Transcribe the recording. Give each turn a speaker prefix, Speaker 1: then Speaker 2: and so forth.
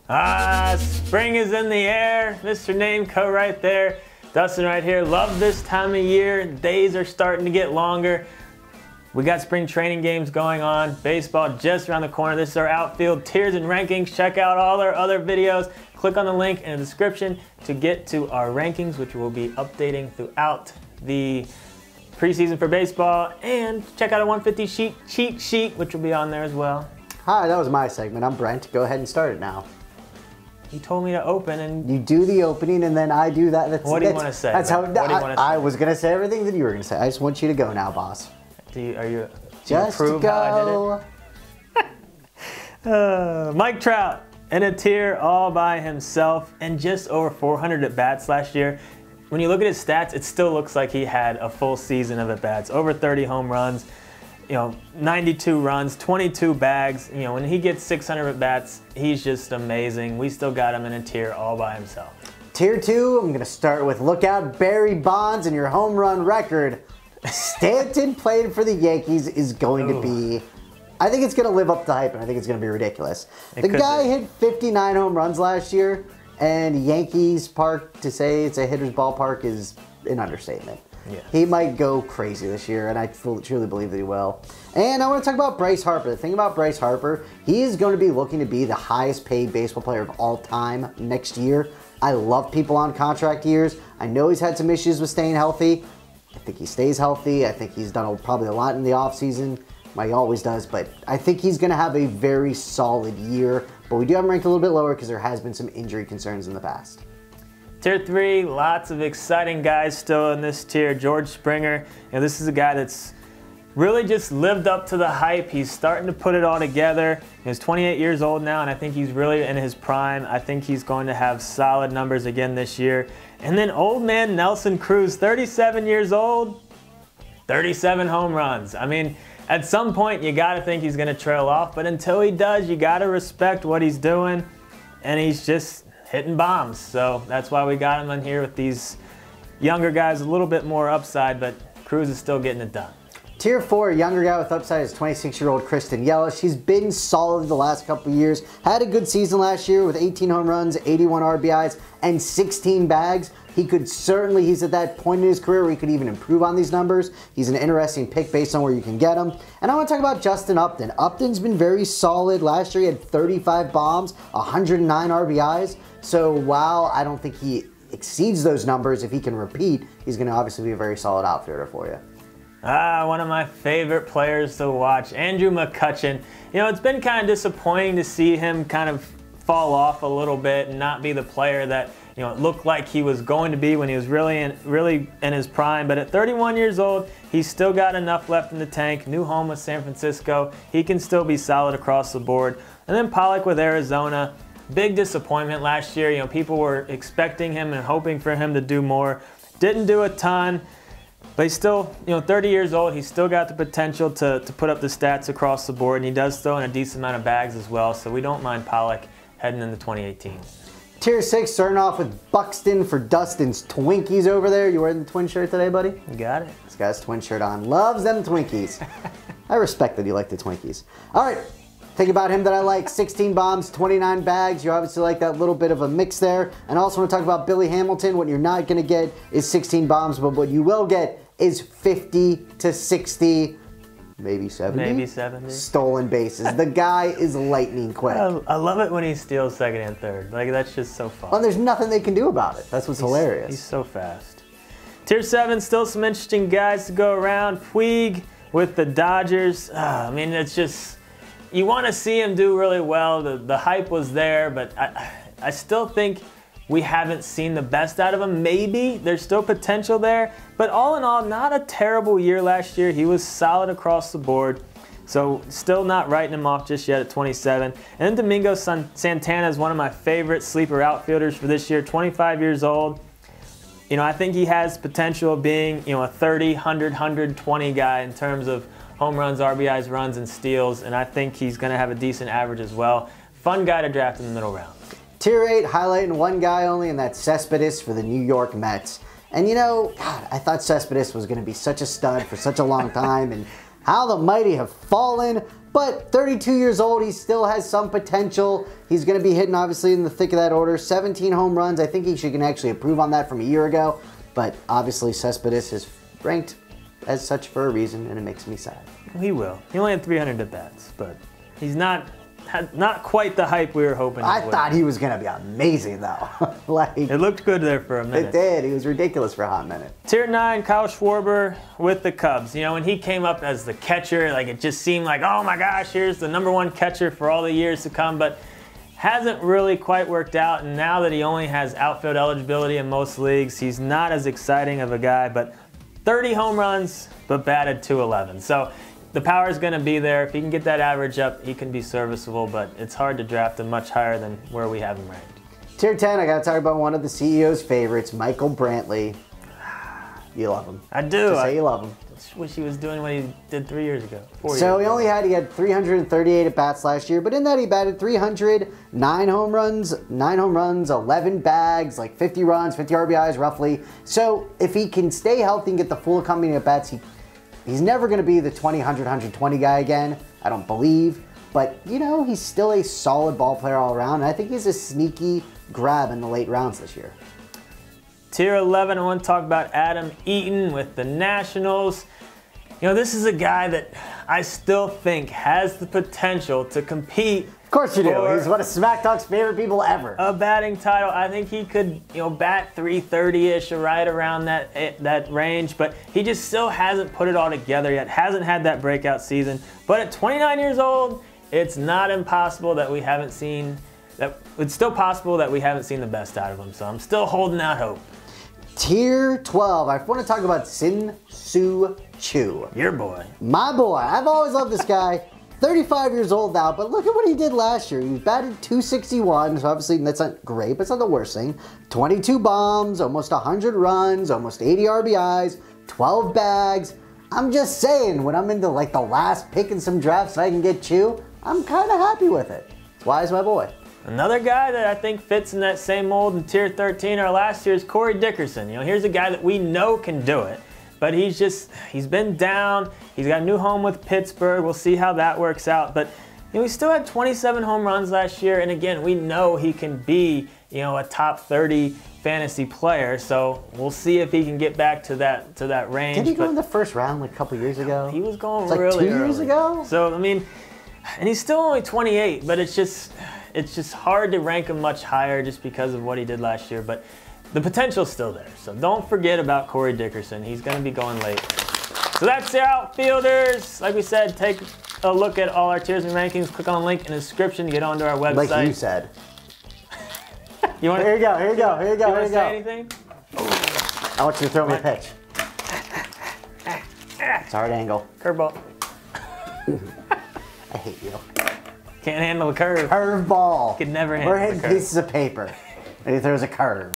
Speaker 1: Spring is in the air. Mr. Nameco right there. Dustin right here. Love this time of year. Days are starting to get longer. We got spring training games going on. Baseball just around the corner. This is our outfield tiers and rankings. Check out all our other videos. Click on the link in the description to get to our rankings, which we'll be updating throughout the preseason for baseball. And check out a 150 cheat sheet, which will be on there as well.
Speaker 2: Hi, that was my segment. I'm Brent. Go ahead and start it now.
Speaker 1: You told me to open, and
Speaker 2: you do the opening, and then I do that.
Speaker 1: What do you want to say?
Speaker 2: That's how.
Speaker 1: What do you want to say?
Speaker 2: I was gonna say everything that you were gonna say. I just want you to go now, boss.
Speaker 1: Do you
Speaker 2: just
Speaker 1: prove
Speaker 2: go?
Speaker 1: How I did it? Mike Trout in a tier all by himself, and just over 400 at bats last year. When you look at his stats, it still looks like he had a full season of at bats. Over 30 home runs. 92 runs, 22 bags. When he gets 600 at bats, he's just amazing. We still got him in a tier all by himself.
Speaker 2: Tier 2, I'm going to start with look out Barry Bonds and your home run record. Stanton played for the Yankees is going to be, I think it's going to live up to hype, and I think it's going to be ridiculous. The guy hit 59 home runs last year, and Yankees Park, to say it's a hitter's ballpark is an understatement.
Speaker 1: Yes.
Speaker 2: He might go crazy this year, and I truly believe that he will. And I want to talk about Bryce Harper. The thing about Bryce Harper, he is going to be looking to be the highest paid baseball player of all time next year. I love people on contract years. I know he's had some issues with staying healthy. I think he stays healthy. I think he's done probably a lot in the offseason. He always does, but I think he's going to have a very solid year. But we do have him ranked a little bit lower because there has been some injury concerns in the past.
Speaker 1: Tier 3, lots of exciting guys still in this tier. George Springer, this is a guy that's really just lived up to the hype. He's starting to put it all together. He's 28 years old now, and I think he's really in his prime. I think he's going to have solid numbers again this year. And then old man Nelson Cruz, 37 years old, 37 home runs. I mean, at some point you got to think he's going to trail off, but until he does, you got to respect what he's doing, and he's just hitting bombs. So that's why we got him in here with these younger guys, a little bit more upside, but Cruz is still getting it done.
Speaker 2: Tier 4, a younger guy with upside is 26-year-old Kristen Yelich. He's been solid the last couple of years. Had a good season last year with 18 home runs, 81 RBIs, and 16 bags. He could certainly, he's at that point in his career where he could even improve on these numbers. He's an interesting pick based on where you can get him. And I want to talk about Justin Upton. Upton's been very solid. Last year he had 35 bombs, 109 RBIs. So while I don't think he exceeds those numbers, if he can repeat, he's going to obviously be a very solid outfielder for you.
Speaker 1: One of my favorite players to watch, Andrew McCutchen. It's been kind of disappointing to see him kind of fall off a little bit and not be the player that it looked like he was going to be when he was really in his prime. But at 31 years old, he's still got enough left in the tank. New home with San Francisco. He can still be solid across the board. And then Pollock with Arizona. Big disappointment last year. People were expecting him and hoping for him to do more. Didn't do a ton. But he's still, 30 years old. He's still got the potential to put up the stats across the board, and he does throw in a decent amount of bags as well. So we don't mind Pollock heading into 2018.
Speaker 2: Tier 6, starting off with Buxton for Dustin's Twinkies over there. You wearing the twin shirt today, buddy?
Speaker 1: You got it.
Speaker 2: This guy's twin shirt on. Loves them Twinkies. I respect that you like the Twinkies. All right. Think about him that I like. 16 bombs, 29 bags. You obviously like that little bit of a mix there. And I also want to talk about Billy Hamilton. What you're not going to get is 16 bombs, but what you will get is 50 to 60, maybe 70? Stolen bases. The guy is lightning quick.
Speaker 1: I love it when he steals second and third. That's just so fun.
Speaker 2: Well, there's nothing they can do about it. That's what's hilarious.
Speaker 1: He's so fast. Tier 7, still some interesting guys to go around. Puig with the Dodgers. It's just, you want to see him do really well. The hype was there, but I still think we haven't seen the best out of him. Maybe there's still potential there, but all in all, not a terrible year last year. He was solid across the board, so still not writing him off just yet at 27. And then Domingo Santana is one of my favorite sleeper outfielders for this year, 25 years old. I think he has potential of being, a 30, 100, 120 guy in terms of home runs, RBIs, runs, and steals, and I think he's going to have a decent average as well. Fun guy to draft in the middle round.
Speaker 2: Tier 8, highlighting one guy only, and that's Cespedes for the New York Mets. And God, I thought Cespedes was going to be such a stud for such a long time, and how the mighty have fallen. But 32 years old, he still has some potential. He's going to be hitting, obviously, in the thick of that order. 17 home runs. I think he can actually improve on that from a year ago. But obviously, Cespedes is ranked as such for a reason, and it makes me sad.
Speaker 1: He will. He only had 300 at-bats, but he's not quite the hype we were hoping.
Speaker 2: I thought he was going to be amazing, though.
Speaker 1: It looked good there for a minute.
Speaker 2: It did. He was ridiculous for a hot minute.
Speaker 1: Tier 9, Kyle Schwarber with the Cubs. You know, when he came up as the catcher, like it just seemed like, oh my gosh, here's the #1 catcher for all the years to come, but hasn't really quite worked out. And now that he only has outfield eligibility in most leagues, he's not as exciting of a guy, but 30 home runs, but batted .211. So the power is going to be there. If he can get that average up, he can be serviceable, but it's hard to draft him much higher than where we have him ranked.
Speaker 2: Tier 10, I got to talk about one of the CEO's favorites, Michael Brantley. You love him.
Speaker 1: I do.
Speaker 2: Just say you love him.
Speaker 1: Just wish he was doing what he did 3 years ago. 4 years
Speaker 2: So
Speaker 1: ago.
Speaker 2: he had 338 at-bats last year, but in that he batted 300, 9 home runs, 11 bags, like 50 runs, 50 RBIs roughly. So if he can stay healthy and get the full accompanying at-bats, he's never going to be the 20, 100, 120 guy again, I don't believe. But, you know, he's still a solid ball player all around, and I think he's a sneaky grab in the late rounds this year.
Speaker 1: Tier 11, I want to talk about Adam Eaton with the Nationals. You know, this is a guy that I still think has the potential to compete.
Speaker 2: Of course you do. He's one of Smack Talk's favorite people ever.
Speaker 1: A batting title. I think he could, you know, bat 330-ish or right around that range, but he just still hasn't put it all together yet. Hasn't had that breakout season. But at 29 years old, it's not impossible that we haven't seen that. It's still possible that we haven't seen the best out of him. So I'm still holding out hope.
Speaker 2: Tier 12, I want to talk about Sin-Soo Choo.
Speaker 1: Your boy.
Speaker 2: My boy. I've always loved this guy. 35 years old now, but look at what he did last year. He was batted .261, so obviously that's not great, but it's not the worst thing. 22 bombs, almost 100 runs, almost 80 RBIs, 12 bags. I'm just saying, when I'm into like the last pick in some drafts and I can get Choo, I'm kind of happy with it. That's why he's my boy.
Speaker 1: Another guy that I think fits in that same mold in Tier 13 our last year is Corey Dickerson. You know, here's a guy that we know can do it, but he's been down. He's got a new home with Pittsburgh. We'll see how that works out. But you know, he still had 27 home runs last year, and again, we know he can be, you know, a top 30 fantasy player. So we'll see if he can get back to that range.
Speaker 2: Did he go in the first round like a couple years ago?
Speaker 1: He was going
Speaker 2: like
Speaker 1: really
Speaker 2: 2 years
Speaker 1: early.
Speaker 2: ago.
Speaker 1: So I mean, and he's still only 28, but it's just hard to rank him much higher just because of what he did last year. But the potential's still there. So don't forget about Corey Dickerson. He's going to be going late. So that's the outfielders. Like we said, take a look at all our tiers and rankings. Click on the link in the description to get onto our website.
Speaker 2: Like you said.
Speaker 1: You want
Speaker 2: Here you go, here you go, here you go,
Speaker 1: you
Speaker 2: here
Speaker 1: want
Speaker 2: you
Speaker 1: to
Speaker 2: go.
Speaker 1: say anything?
Speaker 2: I want you to throw me a pitch. It's a hard angle.
Speaker 1: Curveball.
Speaker 2: I hate you.
Speaker 1: Can't handle a curve.
Speaker 2: Curve ball.
Speaker 1: Could never handle
Speaker 2: We're
Speaker 1: a
Speaker 2: hitting
Speaker 1: curve.
Speaker 2: pieces of paper. And he throws a curve.